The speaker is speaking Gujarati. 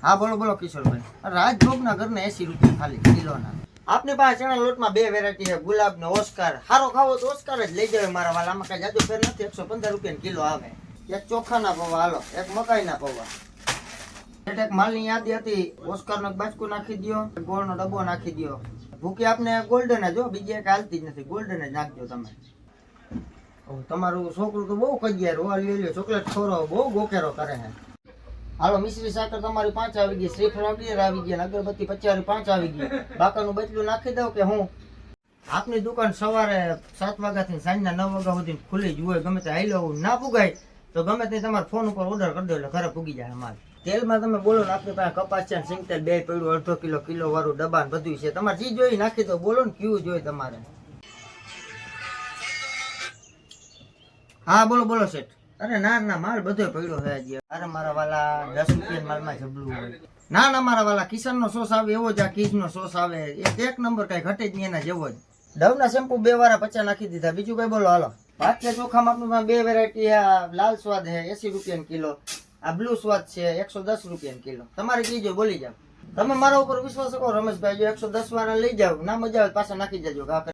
હા બોલો બોલો કિશોરભાઈ. રાજભોગના ઘરના 80 રૂપિયા ખાલી કિલોના. આપની પાસે ચણા લોટમાં 2 વેરાયટી છે, ગુલાબ ને ઓસ્કાર. હારો ખાવો તો ઓસ્કાર જ લઈ જાવ મારા વાલા. આમાં કઈ જાદુ ફેર નથી. 115 રૂપિયા કિલો આવે. એક ચોખાના પૌવા હાલો, એક મકાઈના પૌવા. એક માલની યાદી હતી. ઓસ્કારનો એક બાચકું નાખી દો, ગોળનો ડબ્બો નાખી દો. ભૂકી આપને ગોલ્ડન જ હો, બીજી એક હાલતી જ નથી. ગોલ્ડન જ નાખજો તમે. તમારું છોકરું તો બહુ કજિયાર હો, ચોકલેટ ખોરો બહુ ગોકેરો કરે છે. હાલો મિશ્રી સાકર તમારી 5 આવી ગઈ, શ્રીફળ આવી ગયા, અગરબત્તી 50 5 આવી ગઈ. બાકાનું બચલું નાખી દઉં કે હું? આપની દુકાન સવારે 7 વાગ્યાથી સાંજના 9 વાગ્યા સુધી ખુલ્લી જ હોય. ગમે તે હાઈલો ના પુગાય તો ગમે તે તમારા ફોન ઉપર ઓર્ડર કરી દો એટલે ઘરે પૂગી જાય માલ. તેલમાં તમે બોલો ને, આપણી પાસે કપાસ છે, સિંગતેલ 2 પડ્યું, 1/2 કિલો, કિલો વાળું ડબ્બા બધું છે. તમારે જે જોઈ નાખી દો. બોલો ને કયું જોઈએ તમારે? હા બોલો બોલો શેઠ. અરે ના ના, માલ બધો પડ્યો છે હજી. અરે મારા વાલા 10 રૂપિયા માલમાં જબલું હોય. ના ના મારા વાલા, કિશનનો સોસ આવે એવો જ આ કીજનો સોસ આવે. એક નંબર કઈ ઘટે જ નહીં એના જેવો જ. ડવના શેમ્પુ 2 વાળા 50 નાખી દીધા. બીજું કઈ બોલો હાલો. ભાત ચોખામાં આપણું 2 વેરાયટી. આ લાલ સ્વાદ છે 80 રૂપિયા કિલો. આ બ્લુ સ્વાદ છે 110 રૂપિયા કિલો. તમારે કીજો બોલી જાવ. તમે મારા ઉપર વિશ્વાસ કરો રમેશભાઈ, જો 110 વાળા લઈ જાવ, ના મજા આવે પાછા નાખી જજો.